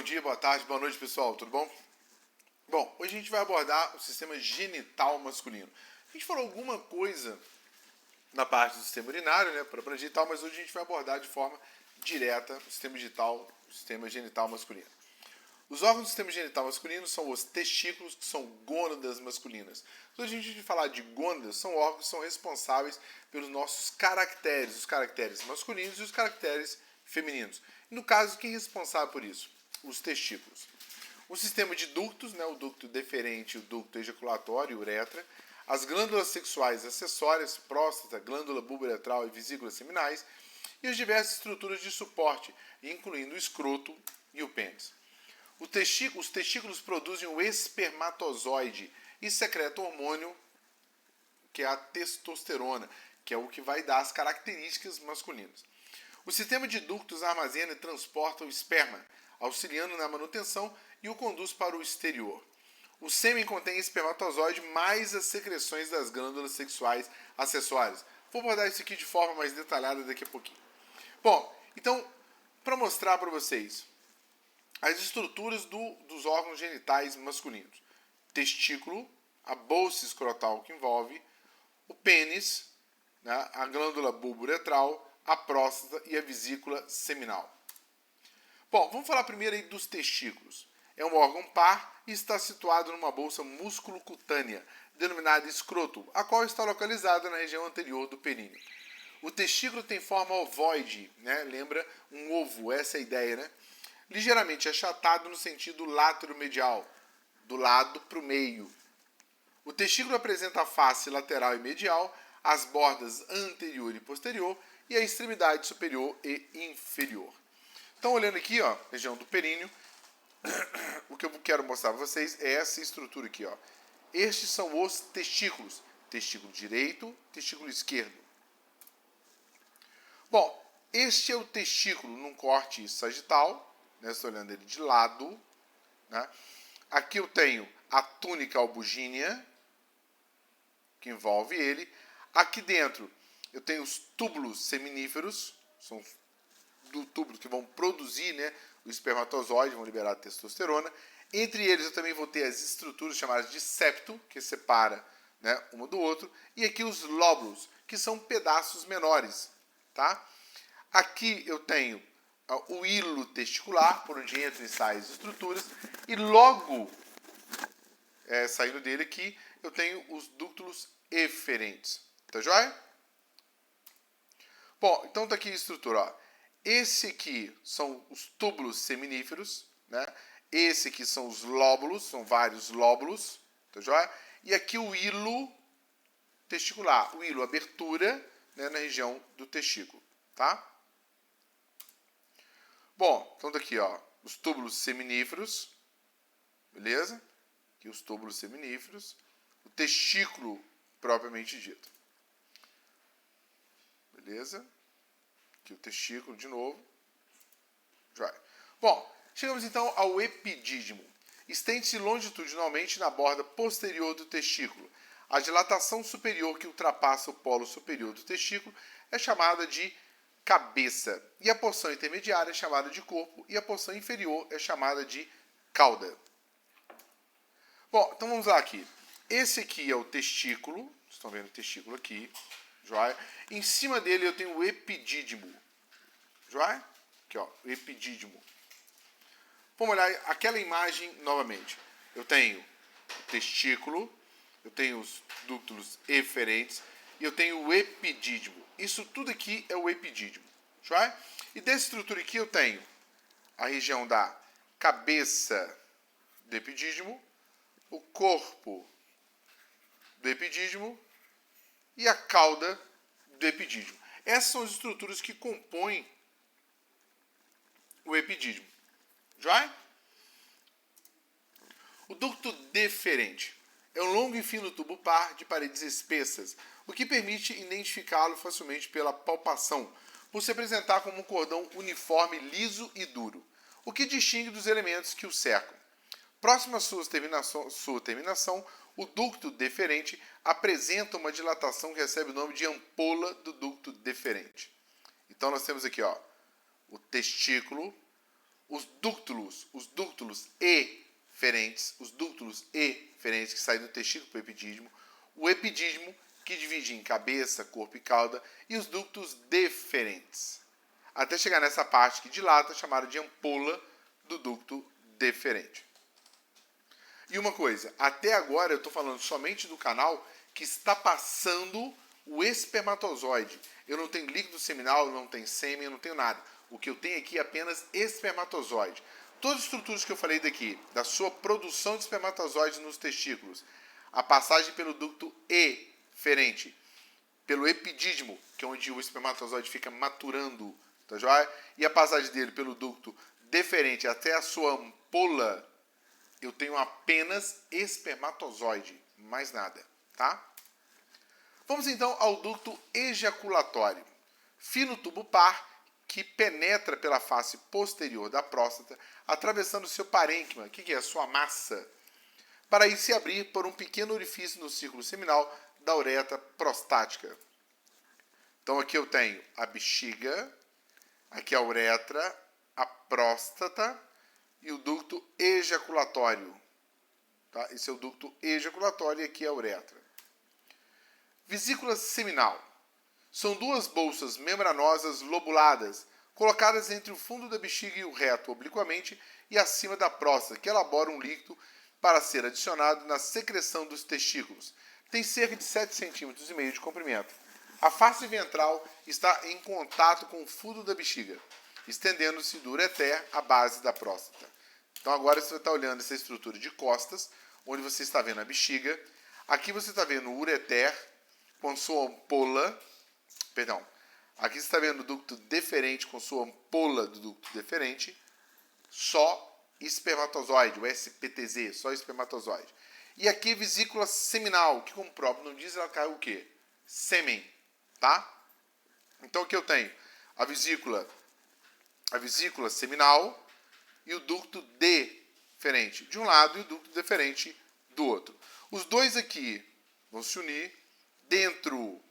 bom dia, boa tarde, boa noite, pessoal, tudo bom? Bom, hoje a gente vai abordar o sistema genital masculino. A gente falou alguma coisa na parte do sistema urinário, né, para genital, mas hoje a gente vai abordar de forma direta o sistema genital masculino. Os órgãos do sistema genital masculino são os testículos, que são gônadas masculinas. Então, a gente falar de gônadas, são órgãos que são responsáveis pelos nossos caracteres, os caracteres masculinos e os caracteres femininos. E no caso, quem é responsável por isso? Os testículos. O sistema de ductos, né, o ducto deferente, o ducto ejaculatório, uretra, as glândulas sexuais acessórias, próstata, glândula bulbo-uretral e vesículas seminais, e as diversas estruturas de suporte, incluindo o escroto e o pênis. Os testículos produzem o espermatozoide e secretam o hormônio, que é a testosterona, que é o que vai dar as características masculinas. O sistema de ductos armazena e transporta o esperma, auxiliando na manutenção e o conduz para o exterior. O sêmen contém espermatozoide mais as secreções das glândulas sexuais acessórias. Vou abordar isso aqui de forma mais detalhada daqui a pouquinho. Bom, então, para mostrar para vocês as estruturas dos órgãos genitais masculinos. Testículo, a bolsa escrotal que envolve, o pênis, né, a glândula bulbo-uretral, a próstata e a vesícula seminal. Bom, vamos falar primeiro aí dos testículos. É um órgão par e está situado numa bolsa músculo-cutânea, denominada escroto, a qual está localizada na região anterior do períneo. O testículo tem forma ovoide, né? Lembra um ovo, essa é a ideia, né? Ligeiramente achatado no sentido látero-medial, do lado para o meio. O testículo apresenta a face lateral e medial, as bordas anterior e posterior e a extremidade superior e inferior. Então, olhando aqui, ó, região do períneo, o que eu quero mostrar para vocês é essa estrutura aqui, ó. Estes são os testículos. Testículo direito, testículo esquerdo. Bom, este é o testículo num corte sagital. Né, estou olhando ele de lado. Né? Aqui eu tenho a túnica albugínea, que envolve ele. Aqui dentro eu tenho os túbulos seminíferos, são túbulos que vão produzir, né, o espermatozoide, vão liberar a testosterona. Entre eles eu também vou ter as estruturas chamadas de septo, que separa, né, uma do outro. E aqui os lóbulos, que são pedaços menores. Tá? Aqui eu tenho o hilo testicular, por onde entram e saem as estruturas, e logo saindo dele aqui, eu tenho os ductos eferentes. Tá joia? Bom, então tá aqui a estrutura. Ó. Esse aqui são os túbulos seminíferos, né? Esse aqui são os lóbulos, são vários lóbulos, tá joia? E aqui o hilo testicular, o hilo abertura, né, na região do testículo, tá? Bom, então daqui, ó, os túbulos seminíferos, beleza? Aqui os túbulos seminíferos, o testículo propriamente dito. Beleza? Aqui o testículo de novo. Joia. Bom, chegamos então ao epidídimo. Estende-se longitudinalmente na borda posterior do testículo. A dilatação superior que ultrapassa o polo superior do testículo é chamada de cabeça, e a porção intermediária é chamada de corpo, e a porção inferior é chamada de cauda. Bom, então vamos lá aqui. Esse aqui é o testículo, vocês estão vendo o testículo aqui, joia? Em cima dele eu tenho o epidídimo, joia? Aqui, ó, o epidídimo. Vamos olhar aquela imagem novamente. Eu tenho o testículo, eu tenho os ductos eferentes, e eu tenho o epidídimo. Isso tudo aqui é o epidídimo. Joia? E dessa estrutura aqui eu tenho a região da cabeça do epidídimo, o corpo do epidídimo e a cauda do epidídimo. Essas são as estruturas que compõem o epidídimo. Joia? O ducto deferente é um longo e fino tubo par de paredes espessas, o que permite identificá-lo facilmente pela palpação, por se apresentar como um cordão uniforme, liso e duro, o que distingue dos elementos que o cercam. Próximo à sua terminação, o ducto deferente apresenta uma dilatação que recebe o nome de ampola do ducto deferente. Então nós temos aqui, ó, o testículo, os ductos eferentes, que saem do testículo para o epidídimo, o epidídimo, que divide em cabeça, corpo e cauda, e os ductos deferentes. Até chegar nessa parte que dilata, chamada de ampola do ducto deferente. E uma coisa, até agora eu estou falando somente do canal que está passando o espermatozoide. Eu não tenho líquido seminal, não tenho sêmen, eu não tenho nada. O que eu tenho aqui é apenas espermatozoide. Todas as estruturas que eu falei daqui, da sua produção de espermatozoides nos testículos, a passagem pelo ducto eferente, pelo epidídimo, que é onde o espermatozoide fica maturando, tá joia? E a passagem dele pelo ducto deferente até a sua ampola, eu tenho apenas espermatozoide, mais nada, tá? Vamos então ao ducto ejaculatório. Fino tubo par que penetra pela face posterior da próstata, atravessando seu parênquima, que é a sua massa, para aí se abrir por um pequeno orifício no círculo seminal da uretra prostática. Então aqui eu tenho a bexiga, aqui a uretra, a próstata e o ducto ejaculatório. Tá? Esse é o ducto ejaculatório e aqui é a uretra. Vesícula seminal. São duas bolsas membranosas lobuladas, colocadas entre o fundo da bexiga e o reto, obliquamente, e acima da próstata, que elabora um líquido para ser adicionado na secreção dos testículos. Tem cerca de 7,5 cm de comprimento. A face ventral está em contato com o fundo da bexiga, estendendo-se do ureter à base da próstata. Então agora você está olhando essa estrutura de costas, onde você está vendo a bexiga. Aqui você está vendo o ureter com sua ampola. Aqui você está vendo o ducto deferente com sua ampola do ducto deferente. Só espermatozoide, o SPTZ, só espermatozoide. E aqui vesícula seminal, que como o próprio não diz, ela cai o quê? Sêmen, tá? Então aqui eu tenho a vesícula seminal e o ducto deferente de um lado e o ducto deferente do outro. Os dois aqui vão se unir dentro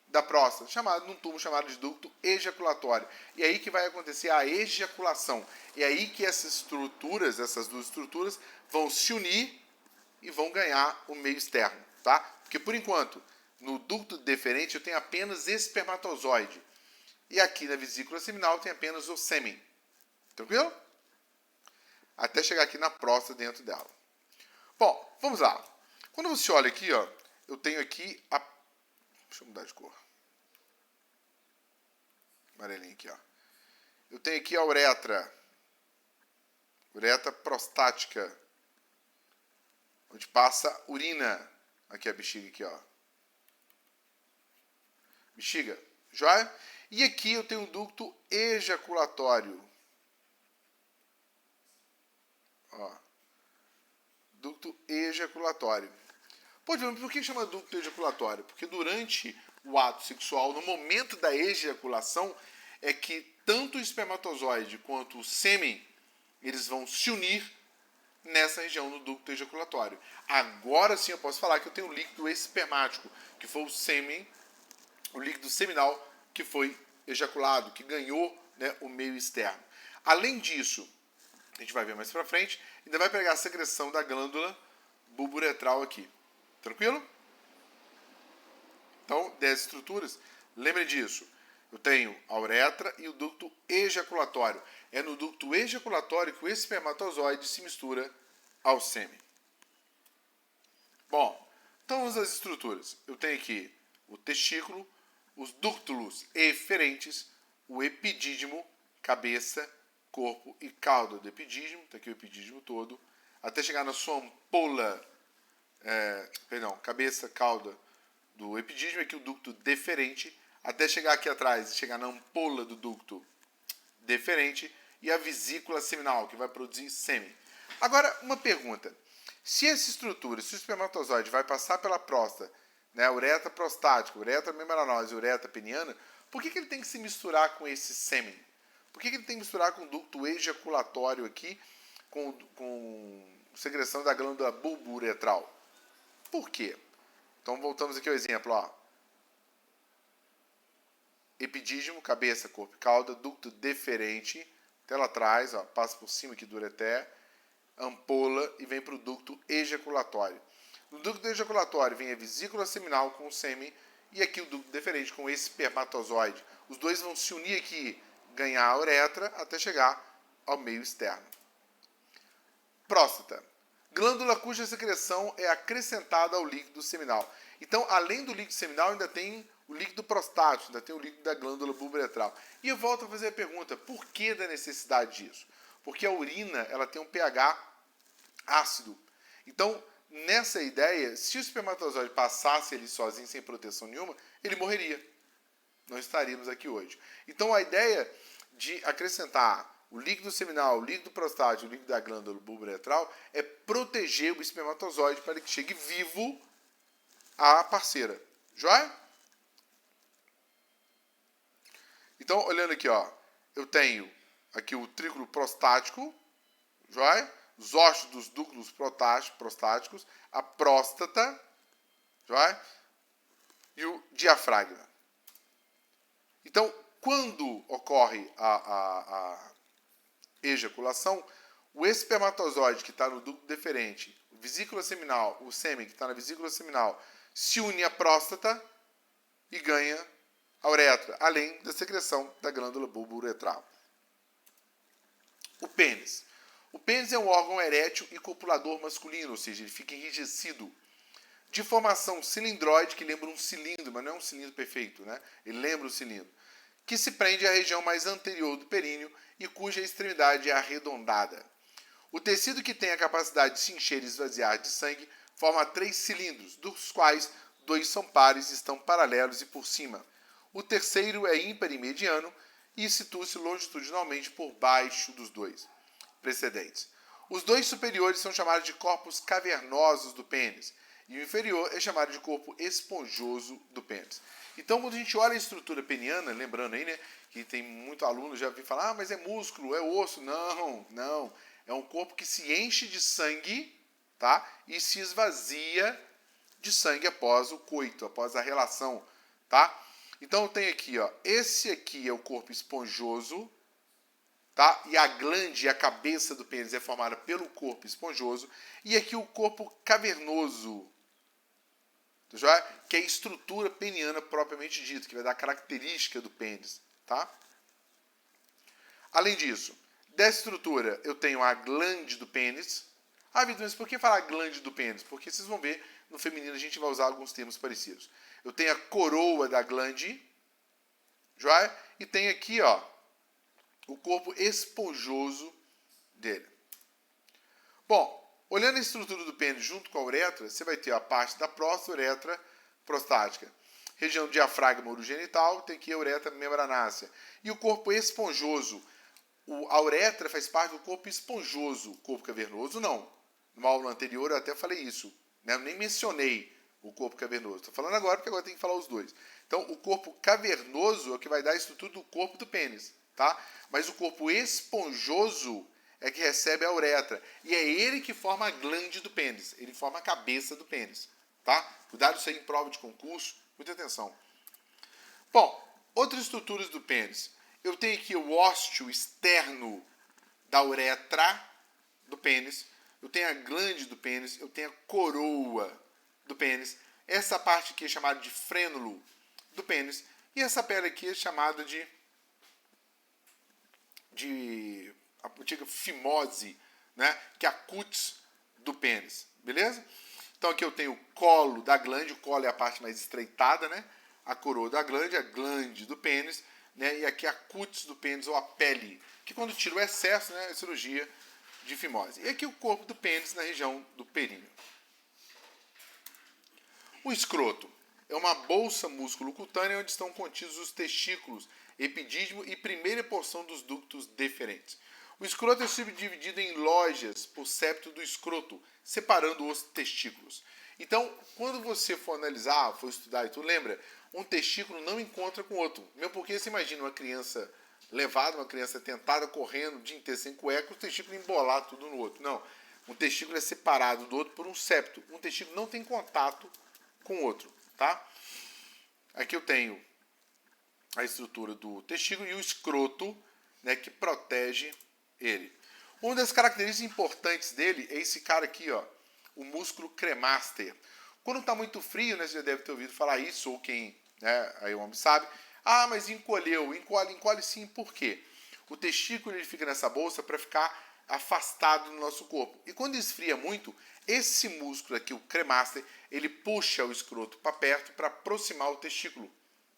da próstata, num tubo chamado de ducto ejaculatório. E é aí que vai acontecer a ejaculação. É aí que essas duas estruturas, vão se unir e vão ganhar o meio externo, tá? Porque por enquanto, no ducto deferente eu tenho apenas espermatozoide. E aqui na vesícula seminal tem apenas o sêmen. Tranquilo? Até chegar aqui na próstata dentro dela. Bom, vamos lá. Quando você olha aqui, ó, eu tenho aqui a... Deixa eu mudar de cor. Amarelinho aqui, ó. Eu tenho aqui a uretra prostática, onde passa urina. Aqui a bexiga, aqui, ó. Bexiga, joia? E aqui eu tenho um ducto ejaculatório. Ó. Ducto ejaculatório. Pode ver, por que chama ducto ejaculatório? Porque durante o ato sexual, no momento da ejaculação, é que tanto o espermatozoide quanto o sêmen, eles vão se unir nessa região no ducto ejaculatório. Agora sim eu posso falar que eu tenho o líquido espermático, que foi o sêmen, o líquido seminal que foi ejaculado, que ganhou, né, o meio externo. Além disso, a gente vai ver mais pra frente, ainda vai pegar a secreção da glândula bulburetral aqui. Tranquilo? Então, 10 estruturas. Lembrem disso. Eu tenho a uretra e o ducto ejaculatório. É no ducto ejaculatório que o espermatozoide se mistura ao sêmen. Bom, então vamos às estruturas. Eu tenho aqui o testículo, os ductos eferentes, o epidídimo, cabeça, corpo e cauda do epidídimo. Está aqui o epidídimo todo. Até chegar na sua ampola, cabeça, cauda do epidídimo, aqui o ducto deferente, até chegar aqui atrás e chegar na ampola do ducto deferente e a vesícula seminal, que vai produzir sêmen. Agora, uma pergunta. Se essa estrutura, se o espermatozoide vai passar pela próstata, né, uretra prostática, uretra membranosa e uretra peniana, por que ele tem que se misturar com esse sêmen? Por que ele tem que misturar com o ducto ejaculatório aqui, com secreção da glândula bulburetral? Por quê? Então, voltamos aqui ao exemplo, ó. Epidídimo, cabeça, corpo e cauda, ducto deferente, até lá atrás, ó, passa por cima aqui do ureter, ampola e vem para o ducto ejaculatório. No ducto ejaculatório vem a vesícula seminal com o sêmen e aqui o ducto deferente com o espermatozoide. Os dois vão se unir aqui, ganhar a uretra até chegar ao meio externo. Próstata. Glândula cuja secreção é acrescentada ao líquido seminal. Então, além do líquido seminal, ainda tem o líquido prostático, ainda tem o líquido da glândula bulboretral. E eu volto a fazer a pergunta, por que da necessidade disso? Porque a urina ela tem um pH ácido. Então, nessa ideia, se o espermatozoide passasse ali sozinho, sem proteção nenhuma, ele morreria. Não estaríamos aqui hoje. Então, a ideia de acrescentar o líquido seminal, o líquido prostático, o líquido da glândula bulboretral é proteger o espermatozoide para que chegue vivo à parceira. Joia? Então, olhando aqui, ó, eu tenho aqui o trículo prostático, joia? Os ossos dos dúctulos prostáticos, a próstata, joia? E o diafragma. Então, quando ocorre a ejaculação, o espermatozoide que está no ducto deferente, vesícula seminal, o sêmen que está na vesícula seminal, se une à próstata e ganha a uretra, além da secreção da glândula bulbo-uretral. O pênis. O pênis é um órgão erétil e copulador masculino, ou seja, ele fica enrijecido, de formação cilindroide, que lembra um cilindro, mas não é um cilindro perfeito, né? Ele lembra um cilindro, que se prende à região mais anterior do períneo e cuja extremidade é arredondada. O tecido que tem a capacidade de se encher e esvaziar de sangue forma 3 cilindros, dos quais 2 são pares e estão paralelos e por cima. O terceiro é ímpar e mediano e situa-se longitudinalmente por baixo dos 2 precedentes. Os 2 superiores são chamados de corpos cavernosos do pênis e o inferior é chamado de corpo esponjoso do pênis. Então, quando a gente olha a estrutura peniana, lembrando aí, né, que tem muito aluno já vi falar, mas é músculo, é osso. Não. É um corpo que se enche de sangue, tá? E se esvazia de sangue após o coito, após a relação, tá? Então, tem aqui, ó, esse aqui é o corpo esponjoso, tá? E a glande, a cabeça do pênis é formada pelo corpo esponjoso. E aqui o corpo cavernoso, que é a estrutura peniana propriamente dita, que vai dar a característica do pênis, tá? Além disso, dessa estrutura eu tenho a glande do pênis. Ah, Vitor, mas por que falar glande do pênis? Porque vocês vão ver, no feminino a gente vai usar alguns termos parecidos. Eu tenho a coroa da glande, joia? E tem aqui, ó, o corpo esponjoso dele. Bom, olhando a estrutura do pênis junto com a uretra, você vai ter a parte da próstata, uretra prostática. Região diafragma urogenital, tem aqui a uretra membranácea. E o corpo esponjoso. A uretra faz parte do corpo esponjoso. O corpo cavernoso, não. Na aula anterior eu até falei isso, né? Eu nem mencionei o corpo cavernoso. Estou falando agora porque agora tem que falar os dois. Então, o corpo cavernoso é o que vai dar a estrutura do corpo do pênis, tá? Mas o corpo esponjoso é que recebe a uretra. E é ele que forma a glande do pênis. Ele forma a cabeça do pênis, tá? Cuidado isso aí em prova de concurso. Muita atenção. Bom, outras estruturas do pênis. Eu tenho aqui o ósteo externo da uretra do pênis. Eu tenho a glande do pênis. Eu tenho a coroa do pênis. Essa parte aqui é chamada de frênulo do pênis. E essa pele aqui é chamada de a antiga fimose, né? Que é a cutis do pênis. Beleza? Então aqui eu tenho o colo da glande. O colo é a parte mais estreitada, né? A coroa da glande, a glande do pênis, né? E aqui a cutis do pênis, ou a pele, que quando tira o excesso, né, é cirurgia de fimose. E aqui o corpo do pênis na região do períneo. O escroto é uma bolsa músculo-cutânea onde estão contidos os testículos, epidídimo e primeira porção dos ductos deferentes. O escroto é subdividido em lojas por septo do escroto, separando os testículos. Então, quando você for analisar, for estudar e tu lembra, um testículo não encontra com o outro. Mesmo porque você imagina uma criança levada, uma criança tentada, correndo o dia inteiro sem cueca, o testículo embolar tudo no outro. Não. Um testículo é separado do outro por um septo. Um testículo não tem contato com o outro, tá? Aqui eu tenho a estrutura do testículo e o escroto, né, que protege ele. Uma das características importantes dele é esse cara aqui, ó, o músculo cremaster. Quando está muito frio, né, você já deve ter ouvido falar isso, ou quem, né, aí o homem sabe, ah, mas encolheu, encolhe sim, por quê? O testículo ele fica nessa bolsa para ficar afastado do nosso corpo. E quando esfria muito, esse músculo aqui, o cremaster, ele puxa o escroto para perto para aproximar o testículo.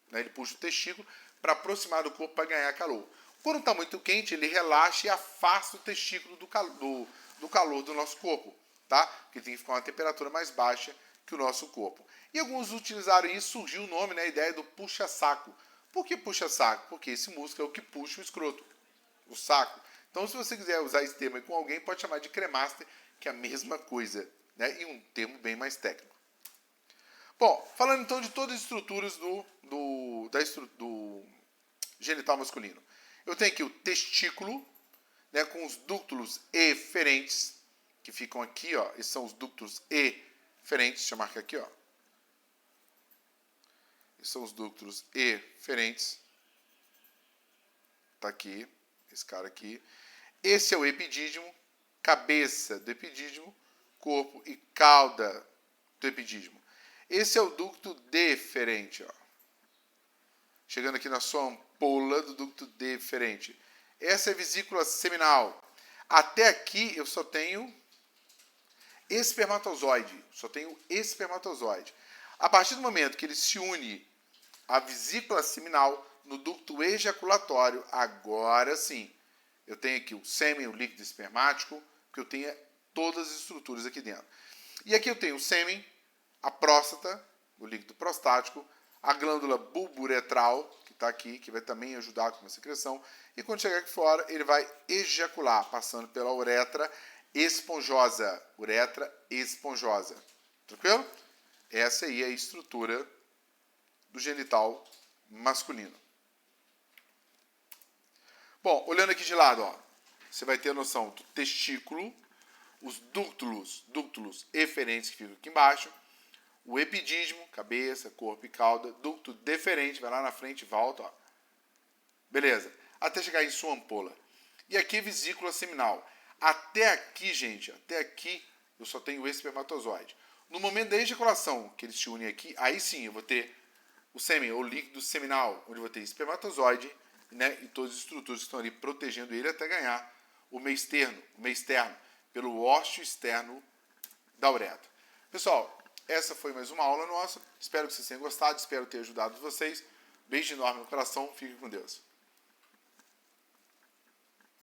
Né? Ele puxa o testículo para aproximar do corpo para ganhar calor. Quando está muito quente, ele relaxa e afasta o testículo do calor do nosso corpo. Tá? Porque tem que ficar uma temperatura mais baixa que o nosso corpo. E alguns utilizaram isso, surgiu o nome, né, a ideia do puxa-saco. Por que puxa-saco? Porque esse músculo é o que puxa o escroto, o saco. Então, se você quiser usar esse termo aí com alguém, pode chamar de cremaster, que é a mesma coisa, né? E um termo bem mais técnico. Bom, falando então de todas as estruturas do genital masculino. Eu tenho aqui o testículo, né, com os ductos eferentes, que ficam aqui, ó. Esses são os ductos eferentes, deixa eu marcar aqui, ó. Esses são os ductos eferentes. Tá aqui, esse cara aqui. Esse é o epidídimo, cabeça do epidídimo, corpo e cauda do epidídimo. Esse é o ducto deferente, ó. Chegando aqui na sua ampola do ducto deferente. Essa é a vesícula seminal. Até aqui eu só tenho espermatozoide. Só tenho espermatozoide. A partir do momento que ele se une à vesícula seminal no ducto ejaculatório, agora sim, eu tenho aqui o sêmen, o líquido espermático, que eu tenho todas as estruturas aqui dentro. E aqui eu tenho o sêmen, a próstata, o líquido prostático, a glândula bulburetral, que está aqui, que vai também ajudar com a secreção. E quando chegar aqui fora, ele vai ejacular, passando pela uretra esponjosa. Uretra esponjosa. Tranquilo? Essa aí é a estrutura do genital masculino. Bom, olhando aqui de lado, ó, você vai ter a noção do testículo, os ductos eferentes que ficam aqui embaixo, o epidídimo, cabeça, corpo e cauda, ducto deferente, vai lá na frente e volta, ó. Beleza, até chegar em sua ampola. E aqui vesícula seminal. Até aqui, gente, até aqui eu só tenho o espermatozoide. No momento da ejaculação, que eles se unem aqui, aí sim eu vou ter o sêmen, ou líquido seminal, onde eu vou ter espermatozoide, né, e todas as estruturas que estão ali protegendo ele até ganhar o meio externo, pelo ósseo externo da uretra. Pessoal, essa foi mais uma aula nossa. Espero que vocês tenham gostado, espero ter ajudado vocês. Beijo enorme no coração, fiquem com Deus.